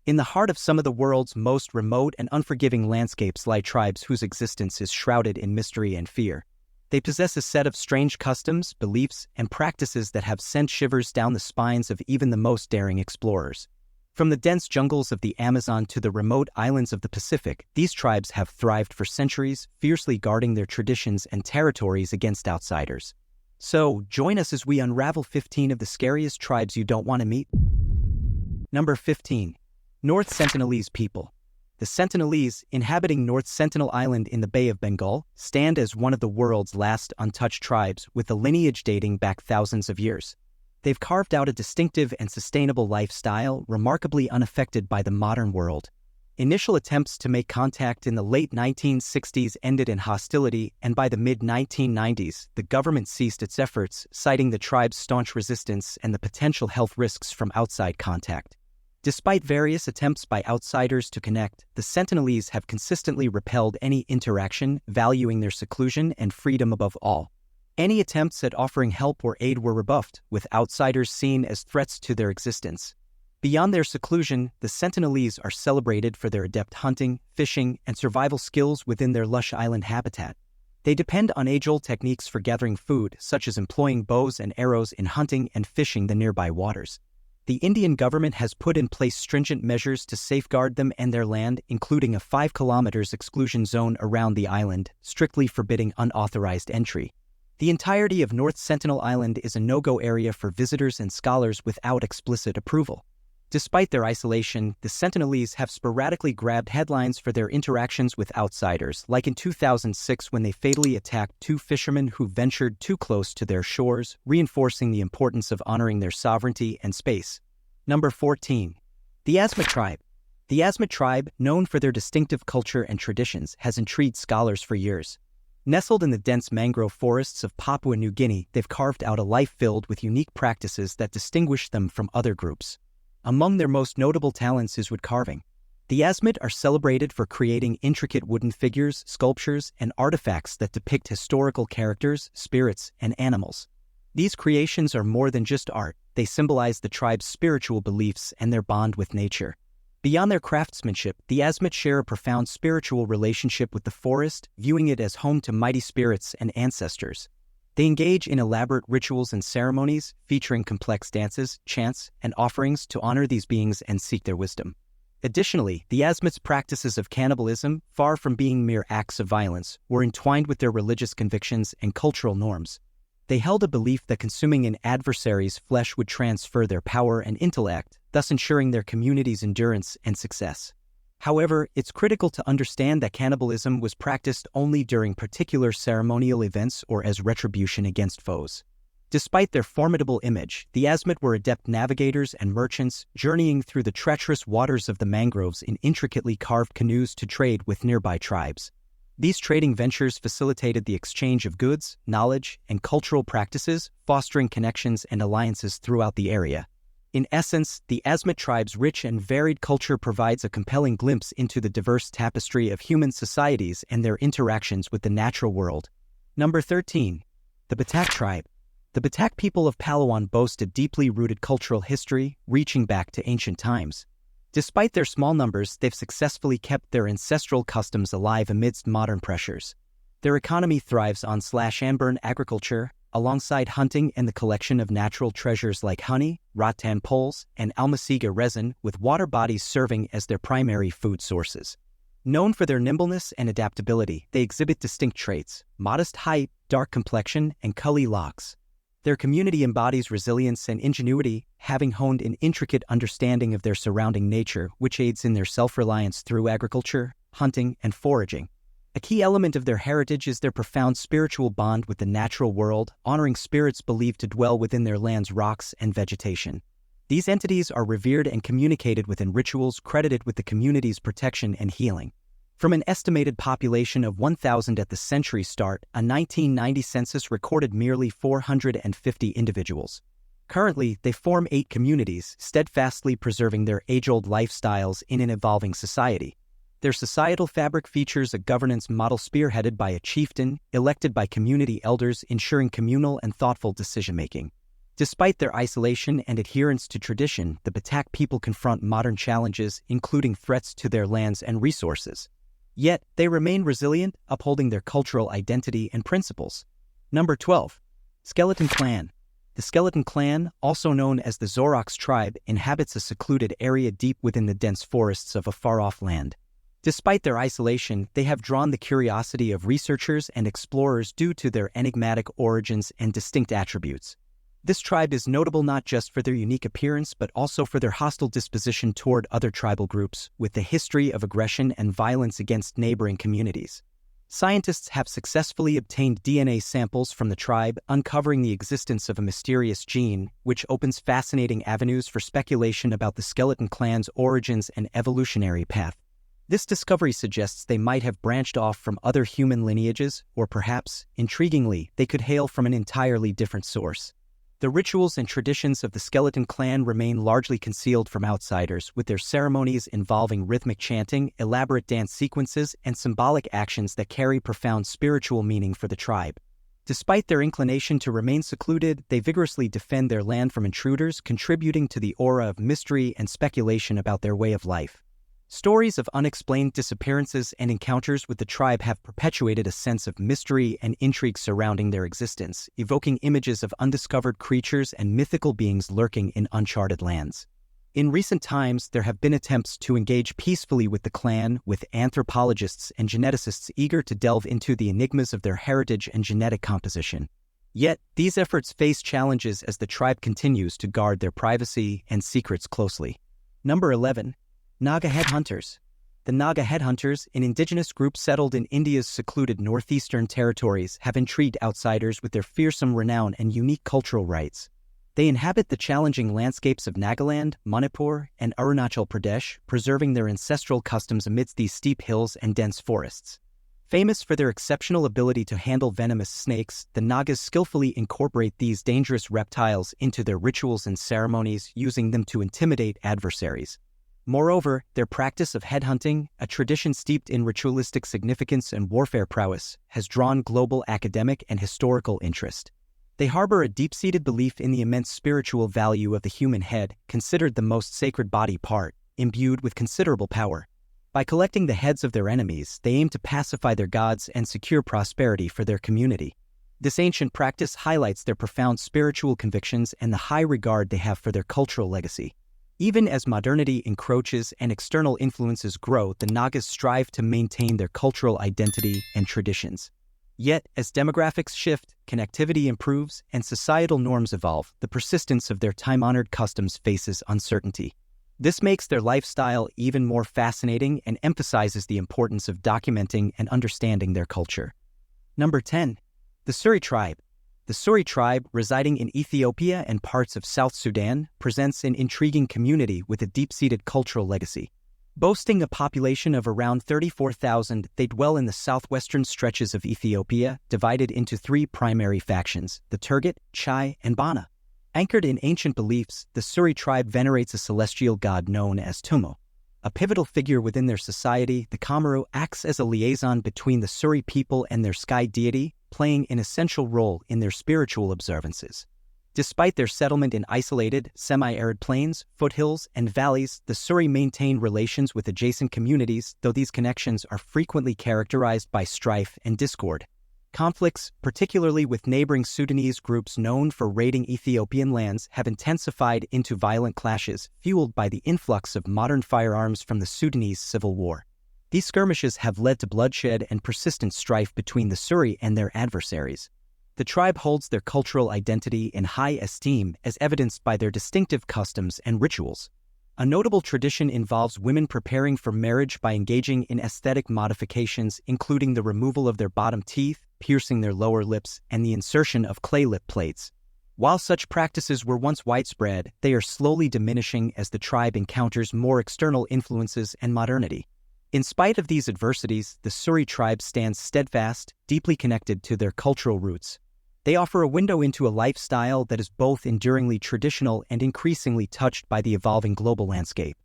In the heart of some of the world's most remote and unforgiving landscapes lie tribes whose existence is shrouded in mystery and fear. They possess a set of strange customs, beliefs, and practices that have sent shivers down the spines of even the most daring explorers. From the dense jungles of the Amazon to the remote islands of the Pacific, these tribes have thrived for centuries, fiercely guarding their traditions and territories against outsiders. So, join us as we unravel 15 of the scariest tribes you don't want to meet. Number 15. North Sentinelles People. The Sentinelles, inhabiting North Sentinel Island in the Bay of Bengal, stand as one of the world's last untouched tribes with a lineage dating back thousands of years. They've carved out a distinctive and sustainable lifestyle, remarkably unaffected by the modern world. Initial attempts to make contact in the late 1960s ended in hostility, and by the mid-1990s, the government ceased its efforts, citing the tribe's staunch resistance and the potential health risks from outside contact. Despite various attempts by outsiders to connect, the Sentinelles have consistently repelled any interaction, valuing their seclusion and freedom above all. Any attempts at offering help or aid were rebuffed, with outsiders seen as threats to their existence. Beyond their seclusion, the Sentinelles are celebrated for their adept hunting, fishing, and survival skills within their lush island habitat. They depend on age-old techniques for gathering food, such as employing bows and arrows in hunting and fishing the nearby waters. The Indian government has put in place stringent measures to safeguard them and their land, including a 5 km exclusion zone around the island, strictly forbidding unauthorized entry. The entirety of North Sentinel Island is a no-go area for visitors and scholars without explicit approval. Despite their isolation, the Sentinelles have sporadically grabbed headlines for their interactions with outsiders, like in 2006 when they fatally attacked 2 fishermen who ventured too close to their shores, reinforcing the importance of honoring their sovereignty and space. Number 14. The Asma Tribe. The Asma Tribe, known for their distinctive culture and traditions, has intrigued scholars for years. Nestled in the dense mangrove forests of Papua New Guinea, they've carved out a life filled with unique practices that distinguish them from other groups. Among their most notable talents is wood carving. The Asmat are celebrated for creating intricate wooden figures, sculptures, and artifacts that depict historical characters, spirits, and animals. These creations are more than just art, they symbolize the tribe's spiritual beliefs and their bond with nature. Beyond their craftsmanship, the Asmat share a profound spiritual relationship with the forest, viewing it as home to mighty spirits and ancestors. They engage in elaborate rituals and ceremonies, featuring complex dances, chants, and offerings to honor these beings and seek their wisdom. Additionally, the Asmat's practices of cannibalism, far from being mere acts of violence, were entwined with their religious convictions and cultural norms. They held a belief that consuming an adversary's flesh would transfer their power and intellect, thus ensuring their community's endurance and success. However, it's critical to understand that cannibalism was practiced only during particular ceremonial events or as retribution against foes. Despite their formidable image, the Asmat were adept navigators and merchants, journeying through the treacherous waters of the mangroves in intricately carved canoes to trade with nearby tribes. These trading ventures facilitated the exchange of goods, knowledge, and cultural practices, fostering connections and alliances throughout the area. In essence, the Asma tribe's rich and varied culture provides a compelling glimpse into the diverse tapestry of human societies and their interactions with the natural world. Number 13. The BAC Tribe. The BAC people of Palawan boast a deeply rooted cultural history, reaching back to ancient times. Despite their small numbers, they've successfully kept their ancestral customs alive amidst modern pressures. Their economy thrives on slash-and-burn agriculture, alongside hunting and the collection of natural treasures like honey, rattan poles, and almasiga resin, with water bodies serving as their primary food sources. Known for their nimbleness and adaptability, they exhibit distinct traits: modest height, dark complexion, and curly locks. Their community embodies resilience and ingenuity, having honed an intricate understanding of their surrounding nature, which aids in their self-reliance through agriculture, hunting, and foraging. A key element of their heritage is their profound spiritual bond with the natural world, honoring spirits believed to dwell within their land's rocks and vegetation. These entities are revered and communicated within rituals credited with the community's protection and healing. From an estimated population of 1,000 at the century start, a 1990 census recorded merely 450 individuals. Currently, they form 8 communities, steadfastly preserving their age-old lifestyles in an evolving society. Their societal fabric features a governance model spearheaded by a chieftain, elected by community elders, ensuring communal and thoughtful decision-making. Despite their isolation and adherence to tradition, the BAC people confront modern challenges, including threats to their lands and resources. Yet, they remain resilient, upholding their cultural identity and principles. Number 12. Skeleton Clan. The Skeleton Clan, also known as the Zorox Tribe, inhabits a secluded area deep within the dense forests of a far-off land. Despite their isolation, they have drawn the curiosity of researchers and explorers due to their enigmatic origins and distinct attributes. This tribe is notable not just for their unique appearance but also for their hostile disposition toward other tribal groups, with a history of aggression and violence against neighboring communities. Scientists have successfully obtained DNA samples from the tribe, uncovering the existence of a mysterious gene, which opens fascinating avenues for speculation about the Skeleton Clan's origins and evolutionary path. This discovery suggests they might have branched off from other human lineages, or perhaps, intriguingly, they could hail from an entirely different source. The rituals and traditions of the Skeleton Clan remain largely concealed from outsiders, with their ceremonies involving rhythmic chanting, elaborate dance sequences, and symbolic actions that carry profound spiritual meaning for the tribe. Despite their inclination to remain secluded, they vigorously defend their land from intruders, contributing to the aura of mystery and speculation about their way of life. Stories of unexplained disappearances and encounters with the tribe have perpetuated a sense of mystery and intrigue surrounding their existence, evoking images of undiscovered creatures and mythical beings lurking in uncharted lands. In recent times, there have been attempts to engage peacefully with the clan, with anthropologists and geneticists eager to delve into the enigmas of their heritage and genetic composition. Yet, these efforts face challenges as the tribe continues to guard their privacy and secrets closely. Number 11. Naga Headhunters. The Naga Headhunters, an indigenous group settled in India's secluded northeastern territories, have intrigued outsiders with their fearsome renown and unique cultural rites. They inhabit the challenging landscapes of Nagaland, Manipur, and Arunachal Pradesh, preserving their ancestral customs amidst these steep hills and dense forests. Famous for their exceptional ability to handle venomous snakes, the Nagas skillfully incorporate these dangerous reptiles into their rituals and ceremonies, using them to intimidate adversaries. Moreover, their practice of headhunting, a tradition steeped in ritualistic significance and warfare prowess, has drawn global academic and historical interest. They harbor a deep-seated belief in the immense spiritual value of the human head, considered the most sacred body part, imbued with considerable power. By collecting the heads of their enemies, they aim to pacify their gods and secure prosperity for their community. This ancient practice highlights their profound spiritual convictions and the high regard they have for their cultural legacy. Even as modernity encroaches and external influences grow, the Nagas strive to maintain their cultural identity and traditions. Yet, as demographics shift, connectivity improves, and societal norms evolve, the persistence of their time-honored customs faces uncertainty. This makes their lifestyle even more fascinating and emphasizes the importance of documenting and understanding their culture. Number 10. The Suri Tribe. The Suri Tribe, residing in Ethiopia and parts of South Sudan, presents an intriguing community with a deep-seated cultural legacy. Boasting a population of around 34,000, they dwell in the southwestern stretches of Ethiopia, divided into three primary factions: the Turgut, Chai, and Bana. Anchored in ancient beliefs, the Suri Tribe venerates a celestial god known as Tumo. A pivotal figure within their society, the Kamaru acts as a liaison between the Suri people and their sky deity, playing an essential role in their spiritual observances. Despite their settlement in isolated, semi-arid plains, foothills, and valleys, the Suri maintain relations with adjacent communities, though these connections are frequently characterized by strife and discord. Conflicts, particularly with neighboring Sudanese groups known for raiding Ethiopian lands, have intensified into violent clashes, fueled by the influx of modern firearms from the Sudanese civil war. These skirmishes have led to bloodshed and persistent strife between the Suri and their adversaries. The tribe holds their cultural identity in high esteem, as evidenced by their distinctive customs and rituals. A notable tradition involves women preparing for marriage by engaging in aesthetic modifications, including the removal of their bottom teeth, piercing their lower lips, and the insertion of clay lip plates. While such practices were once widespread, they are slowly diminishing as the tribe encounters more external influences and modernity. In spite of these adversities, the Suri tribe stands steadfast, deeply connected to their cultural roots. They offer a window into a lifestyle that is both enduringly traditional and increasingly touched by the evolving global landscape.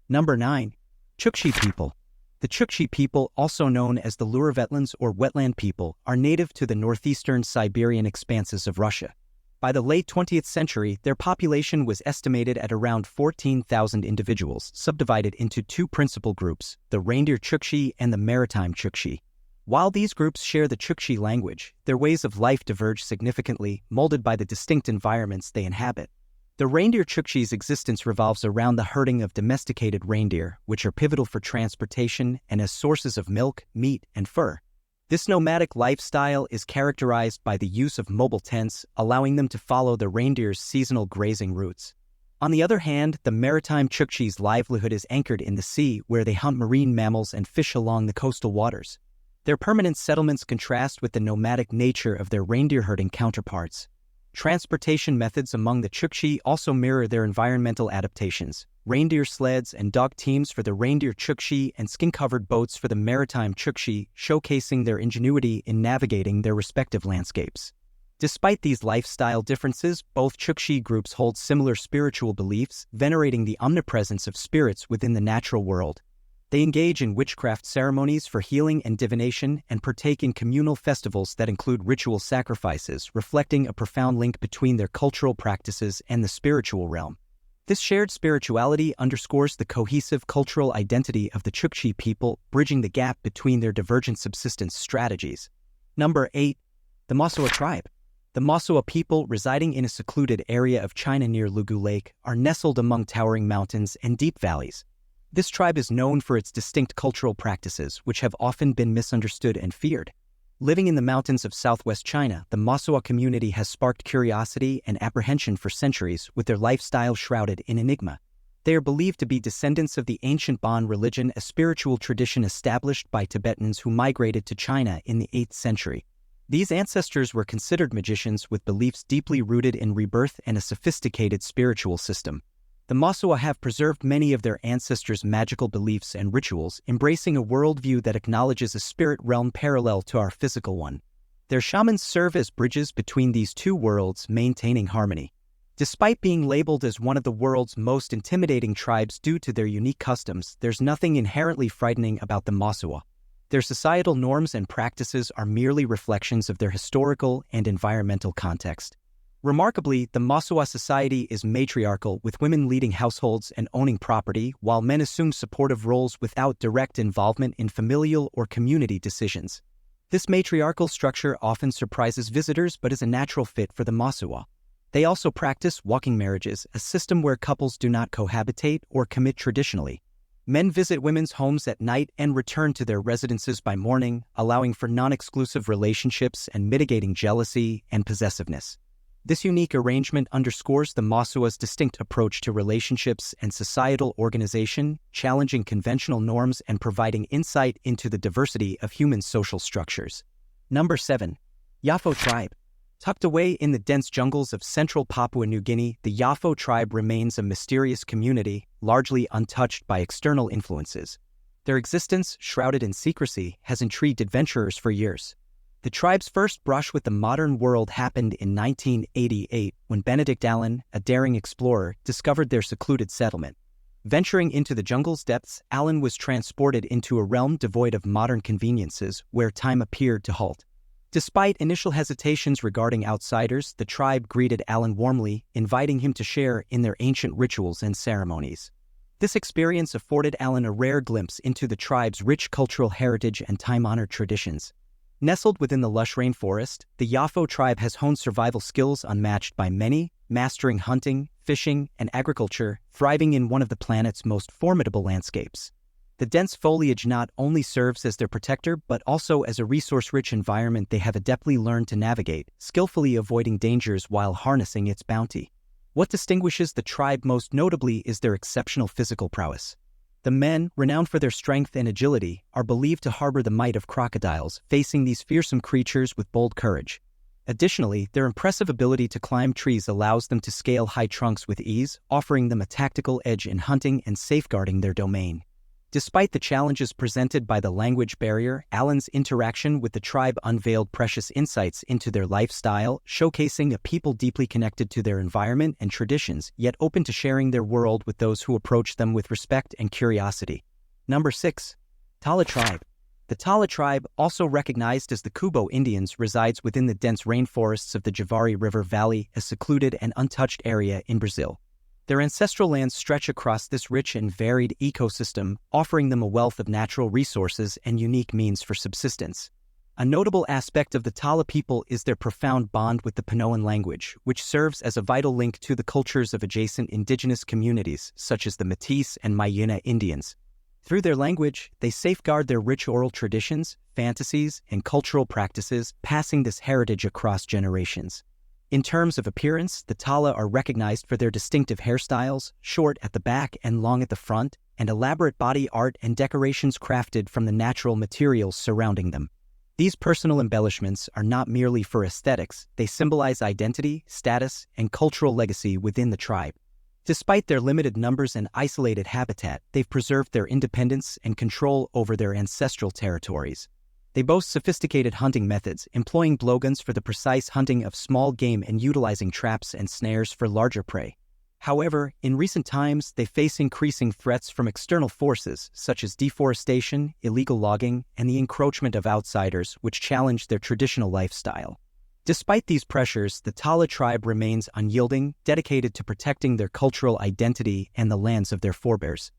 Number 9. Chuki People. The Chuki People, also known as the Luravetlans or wetland people, are native to the northeastern Siberian expanses of Russia. By the late 20th century, their population was estimated at around 14,000 individuals, subdivided into two principal groups, the Reindeer Chuki and the Maritime Chuki. While these groups share the Chuki language, their ways of life diverge significantly, molded by the distinct environments they inhabit. The Reindeer Chuki's existence revolves around the herding of domesticated reindeer, which are pivotal for transportation and as sources of milk, meat, and fur. This nomadic lifestyle is characterized by the use of mobile tents, allowing them to follow the reindeer's seasonal grazing routes. On the other hand, the Maritime Chuki's livelihood is anchored in the sea, where they hunt marine mammals and fish along the coastal waters. Their permanent settlements contrast with the nomadic nature of their reindeer herding counterparts. Transportation methods among the Chuki also mirror their environmental adaptations. Reindeer sleds and dog teams for the Reindeer Chuki and skin-covered boats for the Maritime Chuki, showcasing their ingenuity in navigating their respective landscapes. Despite these lifestyle differences, both Chuki groups hold similar spiritual beliefs, venerating the omnipresence of spirits within the natural world. They engage in witchcraft ceremonies for healing and divination and partake in communal festivals that include ritual sacrifices, reflecting a profound link between their cultural practices and the spiritual realm. This shared spirituality underscores the cohesive cultural identity of the Chuki people, bridging the gap between their divergent subsistence strategies. Number 8. The Mosa Tribe. The Mosa people, residing in a secluded area of China near Lugu Lake, are nestled among towering mountains and deep valleys. This tribe is known for its distinct cultural practices, which have often been misunderstood and feared. Living in the mountains of southwest China, the Mosa community has sparked curiosity and apprehension for centuries, with their lifestyle shrouded in enigma. They are believed to be descendants of the ancient Bon religion, a spiritual tradition established by Tibetans who migrated to China in the 8th century. These ancestors were considered magicians with beliefs deeply rooted in rebirth and a sophisticated spiritual system. The Mosa have preserved many of their ancestors' magical beliefs and rituals, embracing a worldview that acknowledges a spirit realm parallel to our physical one. Their shamans serve as bridges between these two worlds, maintaining harmony. Despite being labeled as one of the world's most intimidating tribes due to their unique customs, there's nothing inherently frightening about the Mosa. Their societal norms and practices are merely reflections of their historical and environmental context. Remarkably, the Mosa society is matriarchal, with women leading households and owning property, while men assume supportive roles without direct involvement in familial or community decisions. This matriarchal structure often surprises visitors but is a natural fit for the Mosa. They also practice walking marriages, a system where couples do not cohabitate or commit traditionally. Men visit women's homes at night and return to their residences by morning, allowing for non-exclusive relationships and mitigating jealousy and possessiveness. This unique arrangement underscores the Mosa's distinct approach to relationships and societal organization, challenging conventional norms and providing insight into the diversity of human social structures. Number 7. Yafo Tribe. Tucked away in the dense jungles of central Papua New Guinea, the Yafo Tribe remains a mysterious community, largely untouched by external influences. Their existence, shrouded in secrecy, has intrigued adventurers for years. The tribe's first brush with the modern world happened in 1988 when Benedict Allen, a daring explorer, discovered their secluded settlement. Venturing into the jungle's depths, Allen was transported into a realm devoid of modern conveniences where time appeared to halt. Despite initial hesitations regarding outsiders, the tribe greeted Allen warmly, inviting him to share in their ancient rituals and ceremonies. This experience afforded Allen a rare glimpse into the tribe's rich cultural heritage and time-honored traditions. Nestled within the lush rainforest, the Yafo tribe has honed survival skills unmatched by many, mastering hunting, fishing, and agriculture, thriving in one of the planet's most formidable landscapes. The dense foliage not only serves as their protector but also as a resource-rich environment they have adeptly learned to navigate, skillfully avoiding dangers while harnessing its bounty. What distinguishes the tribe most notably is their exceptional physical prowess. The men, renowned for their strength and agility, are believed to harbor the might of crocodiles, facing these fearsome creatures with bold courage. Additionally, their impressive ability to climb trees allows them to scale high trunks with ease, offering them a tactical edge in hunting and safeguarding their domain. Despite the challenges presented by the language barrier, Allen's interaction with the tribe unveiled precious insights into their lifestyle, showcasing a people deeply connected to their environment and traditions, yet open to sharing their world with those who approach them with respect and curiosity. Number 6. Tala Tribe. The Tala tribe, also recognized as the Kubo Indians, resides within the dense rainforests of the Javari River Valley, a secluded and untouched area in Brazil. Their ancestral lands stretch across this rich and varied ecosystem, offering them a wealth of natural resources and unique means for subsistence. A notable aspect of the Tala people is their profound bond with the Panoan language, which serves as a vital link to the cultures of adjacent indigenous communities, such as the Métis and Mayuna Indians. Through their language, they safeguard their rich oral traditions, fantasies, and cultural practices, passing this heritage across generations. In terms of appearance, the Tala are recognized for their distinctive hairstyles, short at the back and long at the front, and elaborate body art and decorations crafted from the natural materials surrounding them. These personal embellishments are not merely for aesthetics, they symbolize identity, status, and cultural legacy within the tribe. Despite their limited numbers and isolated habitat, they've preserved their independence and control over their ancestral territories. They boast sophisticated hunting methods, employing blowguns for the precise hunting of small game and utilizing traps and snares for larger prey. However, in recent times, they face increasing threats from external forces, such as deforestation, illegal logging, and the encroachment of outsiders, which challenge their traditional lifestyle. Despite these pressures, the Tala tribe remains unyielding, dedicated to protecting their cultural identity and the lands of their forebears.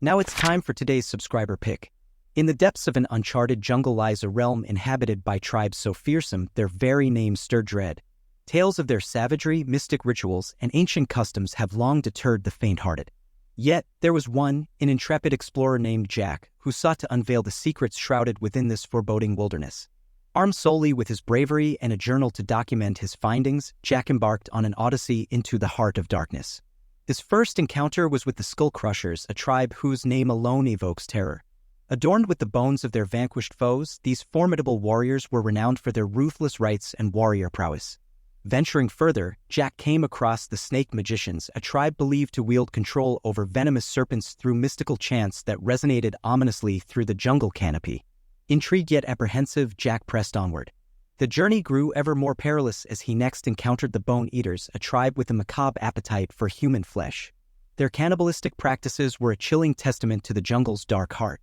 Now it's time for today's subscriber pick. In the depths of an uncharted jungle lies a realm inhabited by tribes so fearsome their very names stir dread. Tales of their savagery, mystic rituals, and ancient customs have long deterred the faint-hearted. Yet, there was one, an intrepid explorer named Jack, who sought to unveil the secrets shrouded within this foreboding wilderness. Armed solely with his bravery and a journal to document his findings, Jack embarked on an odyssey into the heart of darkness. His first encounter was with the Skull Crushers, a tribe whose name alone evokes terror. Adorned with the bones of their vanquished foes, these formidable warriors were renowned for their ruthless rites and warrior prowess. Venturing further, Jack came across the Snake Magicians, a tribe believed to wield control over venomous serpents through mystical chants that resonated ominously through the jungle canopy. Intrigued yet apprehensive, Jack pressed onward. The journey grew ever more perilous as he next encountered the Bone Eaters, a tribe with a macabre appetite for human flesh. Their cannibalistic practices were a chilling testament to the jungle's dark heart.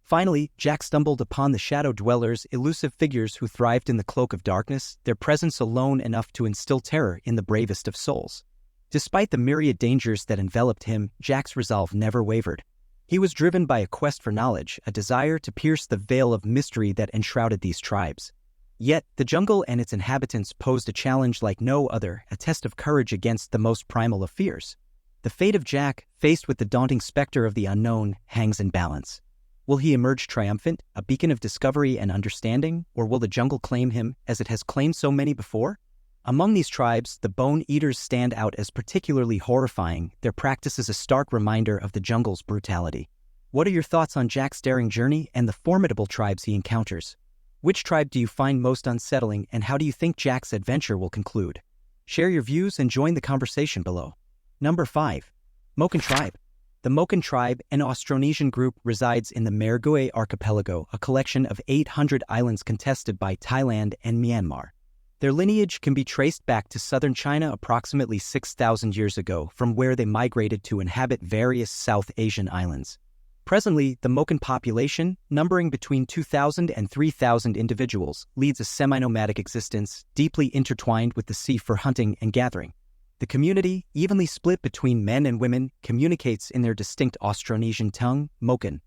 Finally, Jack stumbled upon the Shadow Dwellers, elusive figures who thrived in the cloak of darkness, their presence alone enough to instill terror in the bravest of souls. Despite the myriad dangers that enveloped him, Jack's resolve never wavered. He was driven by a quest for knowledge, a desire to pierce the veil of mystery that enshrouded these tribes. Yet, the jungle and its inhabitants posed a challenge like no other, a test of courage against the most primal of fears. The fate of Jack, faced with the daunting specter of the unknown, hangs in balance. Will he emerge triumphant, a beacon of discovery and understanding, or will the jungle claim him, as it has claimed so many before? Among these tribes, the Bone Eaters stand out as particularly horrifying. Their practice is a stark reminder of the jungle's brutality. What are your thoughts on Jack's daring journey and the formidable tribes he encounters? Which tribe do you find most unsettling, and how do you think Jack's adventure will conclude? Share your views and join the conversation below. Number 5. Mochen Tribe. The Mochen Tribe, an Austronesian group, resides in the Mergui Archipelago, a collection of 800 islands contested by Thailand and Myanmar. Their lineage can be traced back to southern China approximately 6,000 years ago, from where they migrated to inhabit various South Asian islands. Presently, the Mochen population, numbering between 2,000 and 3,000 individuals, leads a semi-nomadic existence, deeply intertwined with the sea for hunting and gathering. The community, evenly split between men and women, communicates in their distinct Austronesian tongue, Mochen.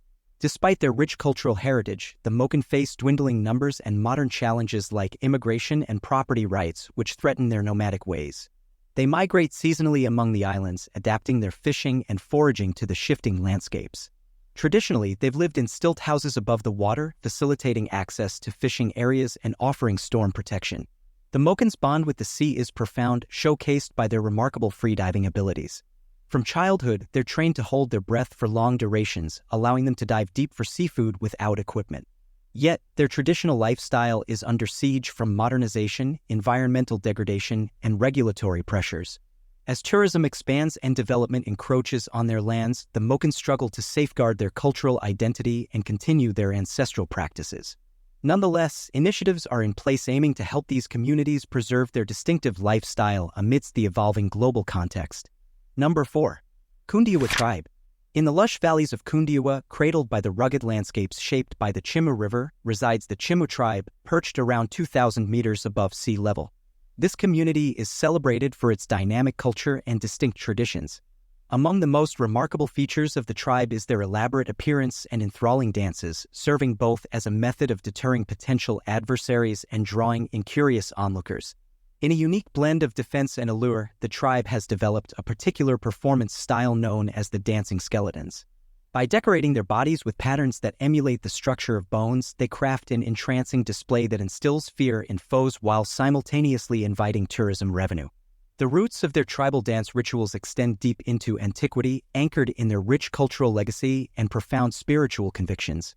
Despite their rich cultural heritage, the Mochen face dwindling numbers and modern challenges like immigration and property rights, which threaten their nomadic ways. They migrate seasonally among the islands, adapting their fishing and foraging to the shifting landscapes. Traditionally, they've lived in stilt houses above the water, facilitating access to fishing areas and offering storm protection. The Mochen's bond with the sea is profound, showcased by their remarkable freediving abilities. From childhood, they're trained to hold their breath for long durations, allowing them to dive deep for seafood without equipment. Yet, their traditional lifestyle is under siege from modernization, environmental degradation, and regulatory pressures. As tourism expands and development encroaches on their lands, the Mochen struggle to safeguard their cultural identity and continue their ancestral practices. Nonetheless, initiatives are in place aiming to help these communities preserve their distinctive lifestyle amidst the evolving global context. Number 4. Kunda Tribe. In the lush valleys of Kunda, cradled by the rugged landscapes shaped by the Chimu River, resides the Chimu Tribe, perched around 2,000 meters above sea level. This community is celebrated for its dynamic culture and distinct traditions. Among the most remarkable features of the tribe is their elaborate appearance and enthralling dances, serving both as a method of deterring potential adversaries and drawing in curious onlookers. In a unique blend of defense and allure, the tribe has developed a particular performance style known as the dancing skeletons. By decorating their bodies with patterns that emulate the structure of bones, they craft an entrancing display that instills fear in foes while simultaneously inviting tourism revenue. The roots of their tribal dance rituals extend deep into antiquity, anchored in their rich cultural legacy and profound spiritual convictions.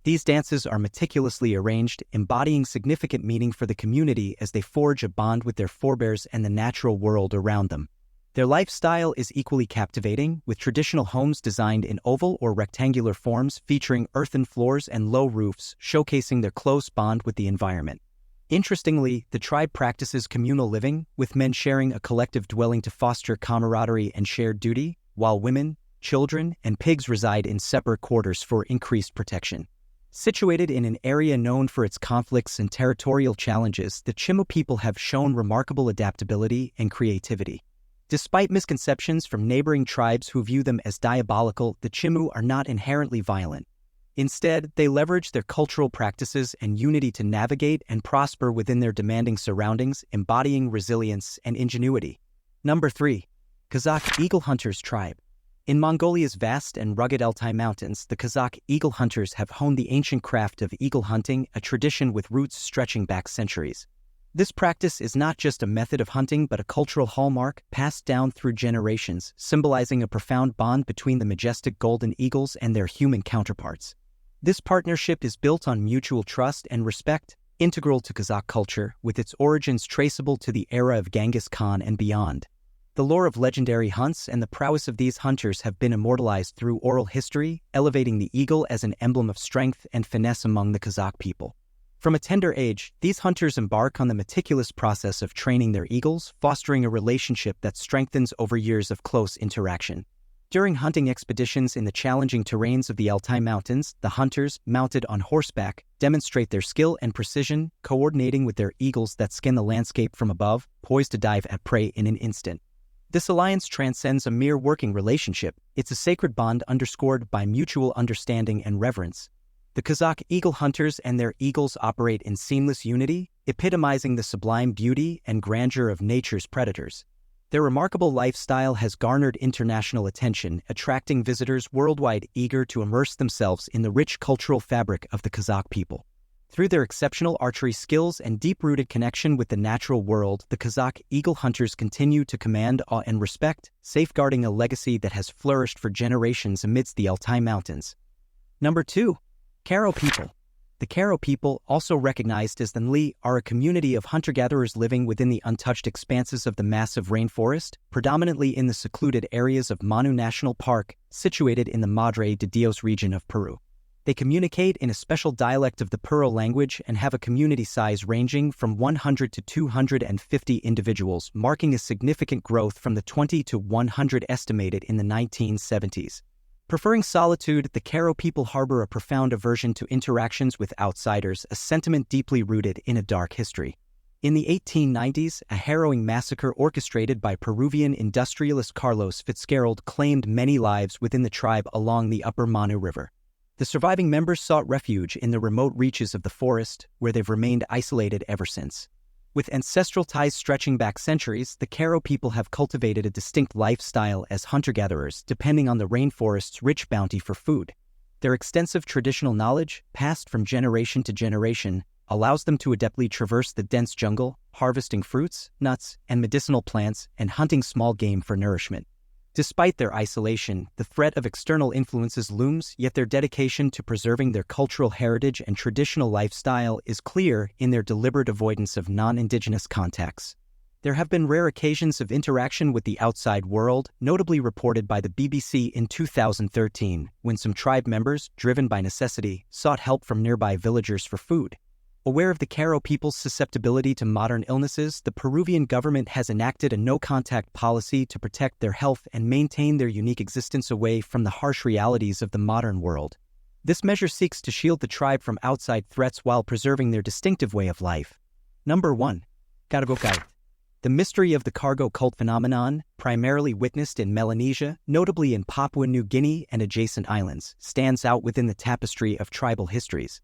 These dances are meticulously arranged, embodying significant meaning for the community as they forge a bond with their forebears and the natural world around them. Their lifestyle is equally captivating, with traditional homes designed in oval or rectangular forms featuring earthen floors and low roofs, showcasing their close bond with the environment. Interestingly, the tribe practices communal living, with men sharing a collective dwelling to foster camaraderie and shared duty, while women, children, and pigs reside in separate quarters for increased protection. Situated in an area known for its conflicts and territorial challenges, the Chimu people have shown remarkable adaptability and creativity. Despite misconceptions from neighboring tribes who view them as diabolical, the Chimu are not inherently violent. Instead, they leverage their cultural practices and unity to navigate and prosper within their demanding surroundings, embodying resilience and ingenuity. Number 3. Kazak Eagle Hunters Tribe. In Mongolia's vast and rugged Altai Mountains, the Kazak eagle hunters have honed the ancient craft of eagle hunting, a tradition with roots stretching back centuries. This practice is not just a method of hunting but a cultural hallmark passed down through generations, symbolizing a profound bond between the majestic golden eagles and their human counterparts. This partnership is built on mutual trust and respect, integral to Kazakh culture, with its origins traceable to the era of Genghis Khan and beyond. The lore of legendary hunts and the prowess of these hunters have been immortalized through oral history, elevating the eagle as an emblem of strength and finesse among the Kazakh people. From a tender age, these hunters embark on the meticulous process of training their eagles, fostering a relationship that strengthens over years of close interaction. During hunting expeditions in the challenging terrains of the Altai Mountains, the hunters, mounted on horseback, demonstrate their skill and precision, coordinating with their eagles that scan the landscape from above, poised to dive at prey in an instant. This alliance transcends a mere working relationship. It's a sacred bond underscored by mutual understanding and reverence. The Kazakh eagle hunters and their eagles operate in seamless unity, epitomizing the sublime beauty and grandeur of nature's predators. Their remarkable lifestyle has garnered international attention, attracting visitors worldwide eager to immerse themselves in the rich cultural fabric of the Kazakh people. Through their exceptional archery skills and deep-rooted connection with the natural world, the Kazakh eagle hunters continue to command awe and respect, safeguarding a legacy that has flourished for generations amidst the Altai Mountains. Number 2. Caro People. The Caro People, also recognized as the Nli, are a community of hunter-gatherers living within the untouched expanses of the massive rainforest, predominantly in the secluded areas of Manu National Park, situated in the Madre de Dios region of Peru. They communicate in a special dialect of the Puro language and have a community size ranging from 100 to 250 individuals, marking a significant growth from the 20 to 100 estimated in the 1970s. Preferring solitude, the Caro people harbor a profound aversion to interactions with outsiders, a sentiment deeply rooted in a dark history. In the 1890s, a harrowing massacre orchestrated by Peruvian industrialist Carlos Fitzgerald claimed many lives within the tribe along the upper Manu River. The surviving members sought refuge in the remote reaches of the forest, where they've remained isolated ever since. With ancestral ties stretching back centuries, the Caro people have cultivated a distinct lifestyle as hunter-gatherers, depending on the rainforest's rich bounty for food. Their extensive traditional knowledge, passed from generation to generation, allows them to adeptly traverse the dense jungle, harvesting fruits, nuts, and medicinal plants, and hunting small game for nourishment. Despite their isolation, the threat of external influences looms, yet their dedication to preserving their cultural heritage and traditional lifestyle is clear in their deliberate avoidance of non-indigenous contacts. There have been rare occasions of interaction with the outside world, notably reported by the BBC in 2013, when some tribe members, driven by necessity, sought help from nearby villagers for food. Aware of the Caro people's susceptibility to modern illnesses, the Peruvian government has enacted a no-contact policy to protect their health and maintain their unique existence away from the harsh realities of the modern world. This measure seeks to shield the tribe from outside threats while preserving their distinctive way of life. Number 1. Cargo cult. The mystery of the cargo cult phenomenon, primarily witnessed in Melanesia, notably in Papua New Guinea and adjacent islands, stands out within the tapestry of tribal histories.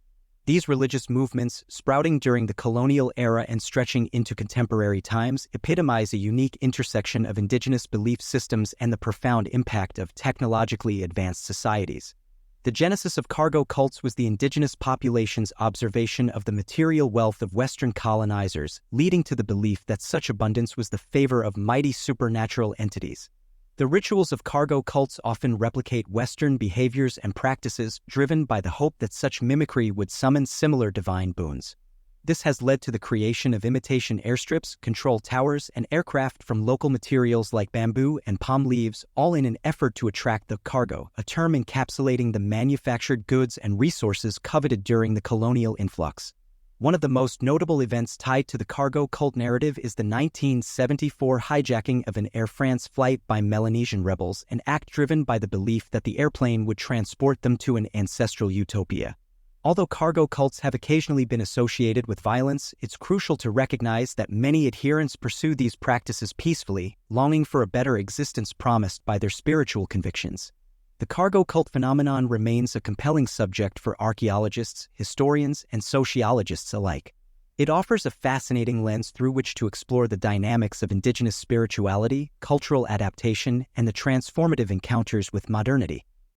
These religious movements, sprouting during the colonial era and stretching into contemporary times, epitomize a unique intersection of indigenous belief systems and the profound impact of technologically advanced societies. The genesis of cargo cults was the indigenous population's observation of the material wealth of Western colonizers, leading to the belief that such abundance was the favor of mighty supernatural entities. The rituals of cargo cults often replicate Western behaviors and practices, driven by the hope that such mimicry would summon similar divine boons. This has led to the creation of imitation airstrips, control towers, and aircraft from local materials like bamboo and palm leaves, all in an effort to attract the cargo, a term encapsulating the manufactured goods and resources coveted during the colonial influx. One of the most notable events tied to the cargo cult narrative is the 1974 hijacking of an Air France flight by Melanesian rebels, an act driven by the belief that the airplane would transport them to an ancestral utopia. Although cargo cults have occasionally been associated with violence, it's crucial to recognize that many adherents pursue these practices peacefully, longing for a better existence promised by their spiritual convictions. The cargo cult phenomenon remains a compelling subject for archaeologists, historians, and sociologists alike. It offers a fascinating lens through which to explore the dynamics of indigenous spirituality, cultural adaptation, and the transformative encounters with modernity.